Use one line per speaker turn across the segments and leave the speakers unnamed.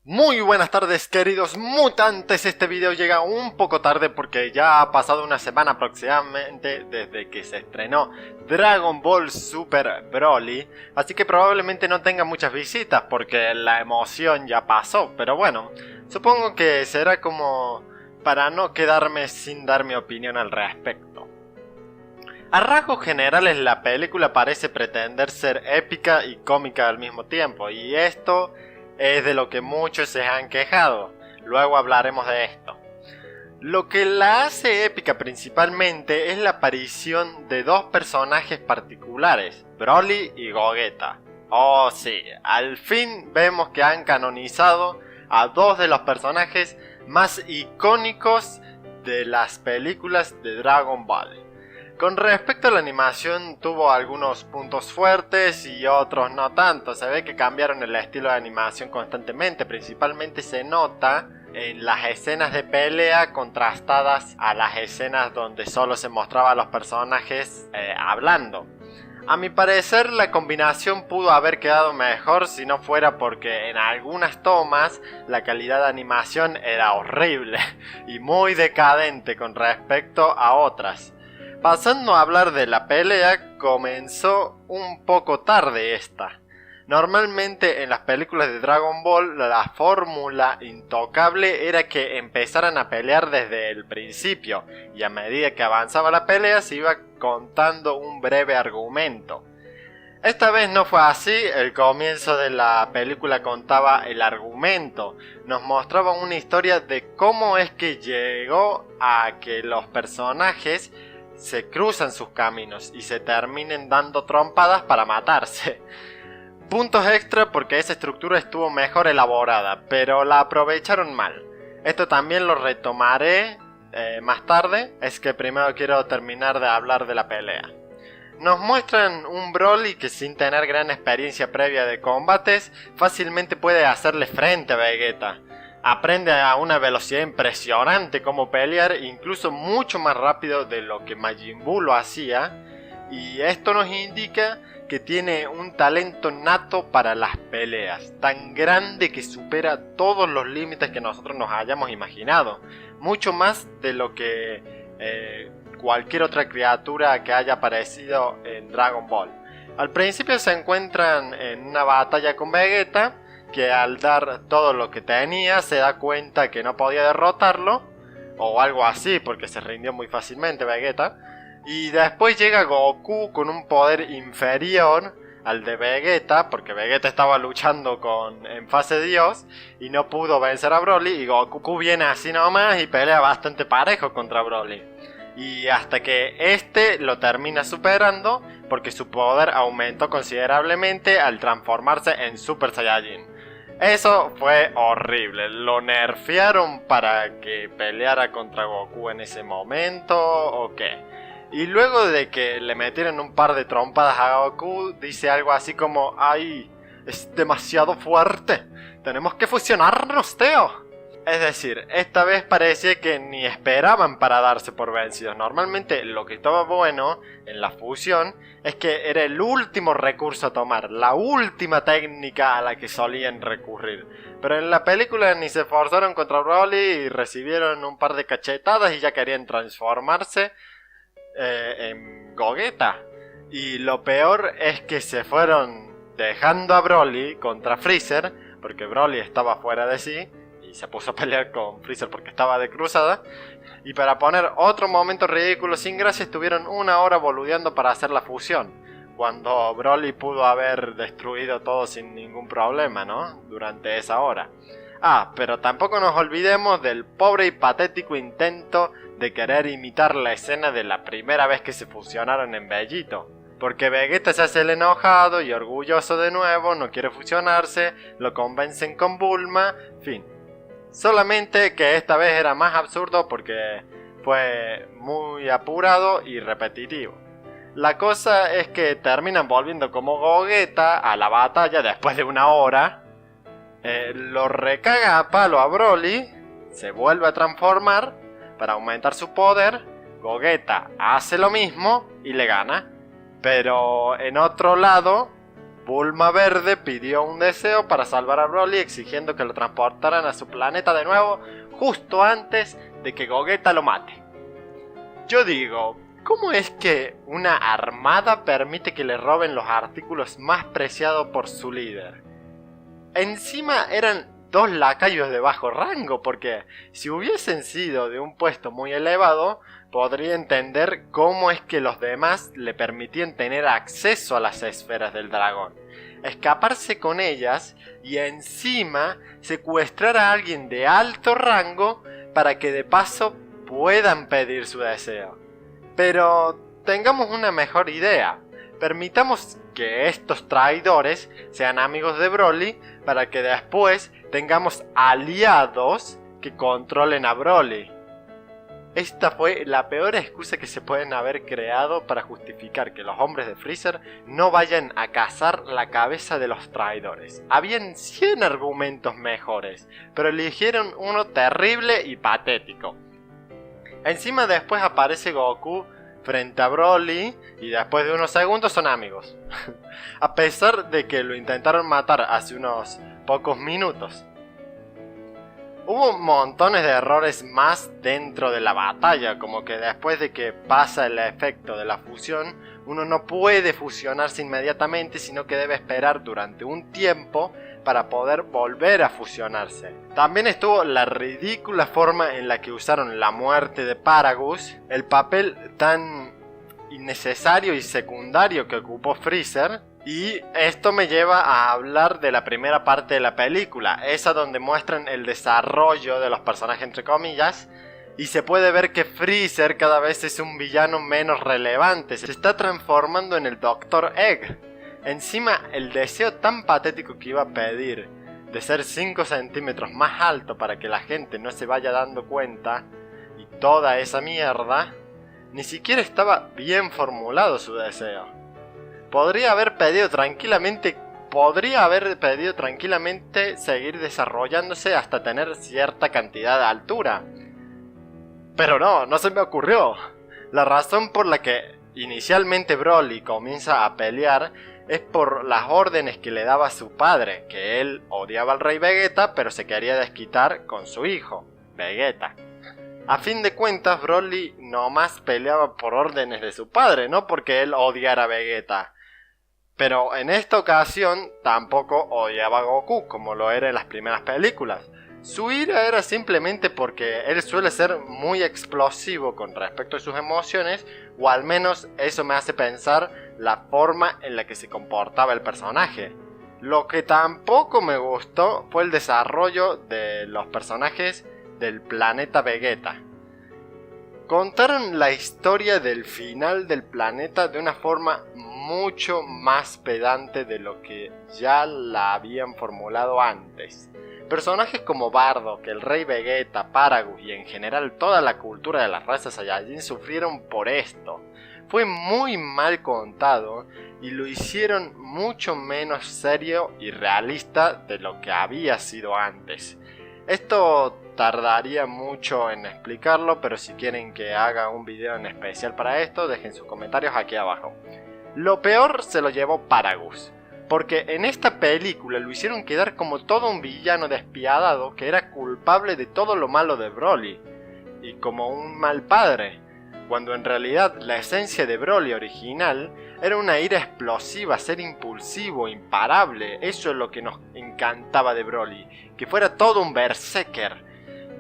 Muy buenas tardes, queridos mutantes. Este video llega un poco tarde porque ya ha pasado una semana aproximadamente desde que se estrenó Dragon Ball Super Broly, así que probablemente no tenga muchas visitas porque la emoción ya pasó, pero bueno, supongo que será como para no quedarme sin dar mi opinión al respecto. A rasgos generales, la película parece pretender ser épica y cómica al mismo tiempo, y esto es de lo que muchos se han quejado. Luego hablaremos de esto. Lo que la hace épica principalmente es la aparición de dos personajes particulares, Broly y Gogeta. Oh sí, al fin vemos que han canonizado a dos de los personajes más icónicos de las películas de Dragon Ball. Con respecto a la animación, tuvo algunos puntos fuertes y otros no tanto. Se ve que cambiaron el estilo de animación constantemente. Principalmente se nota en las escenas de pelea contrastadas a las escenas donde solo se mostraba a los personajes hablando. A mi parecer, la combinación pudo haber quedado mejor si no fuera porque en algunas tomas la calidad de animación era horrible y muy decadente con respecto a otras. Pasando a hablar de la pelea, comenzó un poco tarde esta. Normalmente en las películas de Dragon Ball la fórmula intocable era que empezaran a pelear desde el principio y a medida que avanzaba la pelea se iba contando un breve argumento. Esta vez no fue así. El comienzo de la película contaba el argumento, nos mostraba una historia de cómo es que llegó a que los personajes se cruzan sus caminos y se terminen dando trompadas para matarse. Puntos extra porque esa estructura estuvo mejor elaborada, pero la aprovecharon mal. Esto también lo retomaré más tarde, es que primero quiero terminar de hablar de la pelea. Nos muestran un Broly que sin tener gran experiencia previa de combates, fácilmente puede hacerle frente a Vegeta. Aprende a una velocidad impresionante cómo pelear, incluso mucho más rápido de lo que Majin Buu lo hacía, y esto nos indica que tiene un talento nato para las peleas, tan grande que supera todos los límites que nosotros nos hayamos imaginado, mucho más de lo que cualquier otra criatura que haya aparecido en Dragon Ball. Al principio se encuentran en una batalla con Vegeta, que al dar todo lo que tenía se da cuenta que no podía derrotarlo, o algo así, porque se rindió muy fácilmente Vegeta, y después llega Goku con un poder inferior al de Vegeta, porque Vegeta estaba luchando en fase Dios y no pudo vencer a Broly, y Goku viene así nomás y pelea bastante parejo contra Broly, y hasta que este lo termina superando porque su poder aumentó considerablemente al transformarse en Super Saiyajin. Eso fue horrible, lo nerfearon para que peleara contra Goku en ese momento o qué. Y luego de que le metieron un par de trompadas a Goku, dice algo así como: ¡ay! Es demasiado fuerte, tenemos que fusionarnos, Teo. Es decir, esta vez parecía que ni esperaban para darse por vencidos. Normalmente lo que estaba bueno en la fusión es que era el último recurso a tomar, la última técnica a la que solían recurrir. Pero en la película ni se esforzaron contra Broly y recibieron un par de cachetadas y ya querían transformarse en Gogeta. Y lo peor es que se fueron dejando a Broly contra Freezer, porque Broly estaba fuera de sí y se puso a pelear con Freezer porque estaba de cruzada. Y para poner otro momento ridículo sin gracia, estuvieron una hora boludeando para hacer la fusión, cuando Broly pudo haber destruido todo sin ningún problema, ¿no? Durante esa hora. Ah, pero tampoco nos olvidemos del pobre y patético intento de querer imitar la escena de la primera vez que se fusionaron en Bellito. Porque Vegeta se hace el enojado y orgulloso de nuevo, no quiere fusionarse, lo convencen con Bulma, fin. Solamente que esta vez era más absurdo porque fue muy apurado y repetitivo. La cosa es que terminan volviendo como Gogeta a la batalla después de una hora. Lo recaga a palo a Broly, se vuelve a transformar para aumentar su poder. Gogeta hace lo mismo y le gana. Pero en otro lado, Bulma Verde pidió un deseo para salvar a Broly, exigiendo que lo transportaran a su planeta de nuevo justo antes de que Gogeta lo mate. Yo digo, ¿cómo es que una armada permite que le roben los artículos más preciados por su líder? Encima eran 2 lacayos de bajo rango, porque si hubiesen sido de un puesto muy elevado, podría entender cómo es que los demás le permitían tener acceso a las esferas del dragón, escaparse con ellas y encima secuestrar a alguien de alto rango para que de paso puedan pedir su deseo. Pero tengamos una mejor idea. Permitamos que estos traidores sean amigos de Broly para que después tengamos aliados que controlen a Broly. Esta fue la peor excusa que se pueden haber creado para justificar que los hombres de Freezer no vayan a cazar la cabeza de los traidores. Habían 100 argumentos mejores, pero eligieron uno terrible y patético. Encima después aparece Goku frente a Broly y después de unos segundos son amigos. A pesar de que lo intentaron matar hace unos pocos minutos. Hubo montones de errores más dentro de la batalla, como que después de que pasa el efecto de la fusión, uno no puede fusionarse inmediatamente, sino que debe esperar durante un tiempo para poder volver a fusionarse. También estuvo la ridícula forma en la que usaron la muerte de Paragus, el papel tan innecesario y secundario que ocupó Freezer. Y esto me lleva a hablar de la primera parte de la película, esa donde muestran el desarrollo de los personajes entre comillas, y se puede ver que Freezer cada vez es un villano menos relevante, se está transformando en el Dr. Egg. Encima, el deseo tan patético que iba a pedir de ser 5 centímetros más alto para que la gente no se vaya dando cuenta, y toda esa mierda, ni siquiera estaba bien formulado su deseo. Podría haber pedido tranquilamente seguir desarrollándose hasta tener cierta cantidad de altura. Pero no se me ocurrió. La razón por la que inicialmente Broly comienza a pelear es por las órdenes que le daba su padre, que él odiaba al rey Vegeta, pero se quería desquitar con su hijo, Vegeta. A fin de cuentas, Broly nomás peleaba por órdenes de su padre, no porque él odiara a Vegeta. Pero en esta ocasión tampoco odiaba a Goku, como lo era en las primeras películas. Su ira era simplemente porque él suele ser muy explosivo con respecto a sus emociones, o al menos eso me hace pensar la forma en la que se comportaba el personaje. Lo que tampoco me gustó fue el desarrollo de los personajes del planeta Vegeta. Contaron la historia del final del planeta de una forma mucho más pedante de lo que ya la habían formulado antes. Personajes como Bardock, el rey Vegeta, Paragus y en general toda la cultura de las razas Saiyajin sufrieron por esto. Fue muy mal contado y lo hicieron mucho menos serio y realista de lo que había sido antes. Esto tardaría mucho en explicarlo, pero si quieren que haga un video en especial para esto, dejen sus comentarios aquí abajo. Lo peor se lo llevó Paragus, porque en esta película lo hicieron quedar como todo un villano despiadado que era culpable de todo lo malo de Broly, y como un mal padre, cuando en realidad la esencia de Broly original era una ira explosiva, ser impulsivo, imparable. Eso es lo que nos encantaba de Broly, que fuera todo un berserker.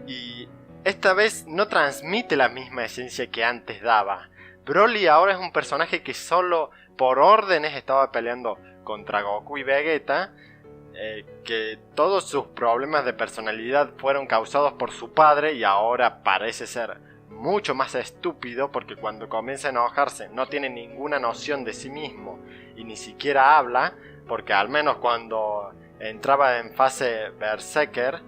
Y esta vez no transmite la misma esencia que antes daba. Broly ahora es un personaje que solo por órdenes estaba peleando contra Goku y Vegeta, que todos sus problemas de personalidad fueron causados por su padre y ahora parece ser mucho más estúpido porque cuando comienza a enojarse no tiene ninguna noción de sí mismo y ni siquiera habla, porque al menos cuando entraba en fase berserker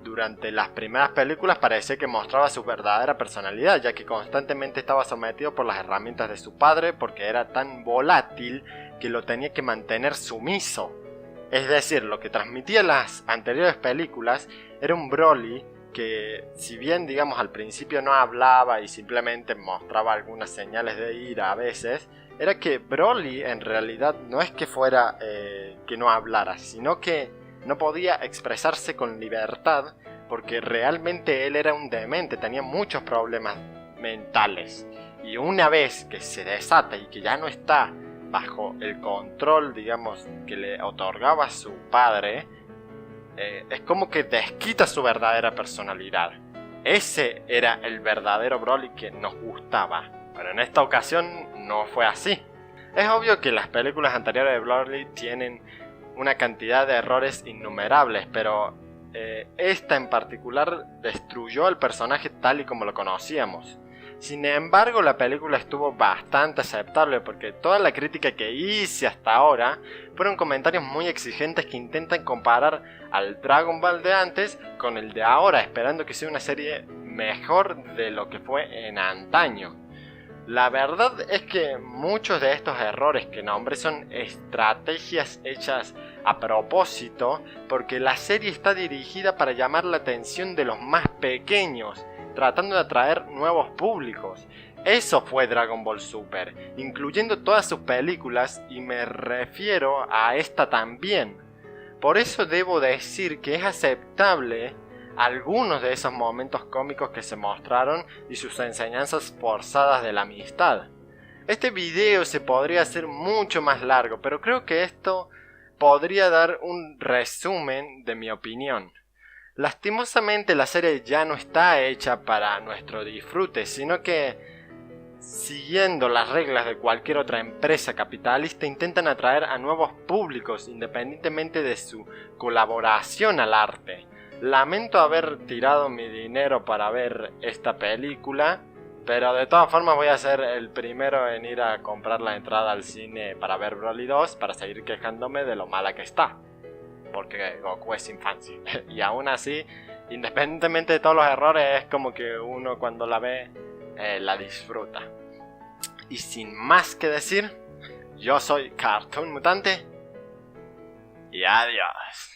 durante las primeras películas parecía que mostraba su verdadera personalidad, ya que constantemente estaba sometido por las herramientas de su padre porque era tan volátil que lo tenía que mantener sumiso. Es decir, lo que transmitía en las anteriores películas era un Broly que, si bien digamos al principio no hablaba y simplemente mostraba algunas señales de ira a veces, era que Broly en realidad no es que fuera que no hablara, sino que no podía expresarse con libertad porque realmente él era un demente, tenía muchos problemas mentales. Y una vez que se desata y que ya no está bajo el control, digamos, que le otorgaba su padre, es como que desquita su verdadera personalidad. Ese era el verdadero Broly que nos gustaba, pero en esta ocasión no fue así. Es obvio que las películas anteriores de Broly tienen una cantidad de errores innumerables, pero esta en particular destruyó al personaje tal y como lo conocíamos. Sin embargo, la película estuvo bastante aceptable porque toda la crítica que hice hasta ahora fueron comentarios muy exigentes que intentan comparar al Dragon Ball de antes con el de ahora, esperando que sea una serie mejor de lo que fue en antaño. La verdad es que muchos de estos errores que nombré son estrategias hechas a propósito porque la serie está dirigida para llamar la atención de los más pequeños, tratando de atraer nuevos públicos. Eso fue Dragon Ball Super, incluyendo todas sus películas, y me refiero a esta también. Por eso debo decir que es aceptable algunos de esos momentos cómicos que se mostraron y sus enseñanzas forzadas de la amistad. Este video se podría hacer mucho más largo, pero creo que esto podría dar un resumen de mi opinión. Lastimosamente la serie ya no está hecha para nuestro disfrute, sino que, siguiendo las reglas de cualquier otra empresa capitalista, intentan atraer a nuevos públicos independientemente de su colaboración al arte. Lamento haber tirado mi dinero para ver esta película, pero de todas formas voy a ser el primero en ir a comprar la entrada al cine para ver Broly 2 para seguir quejándome de lo mala que está. Porque Goku es infancia. Y aún así, independientemente de todos los errores, es como que uno cuando la ve, la disfruta. Y sin más que decir, yo soy Cartoon Mutante. Y adiós.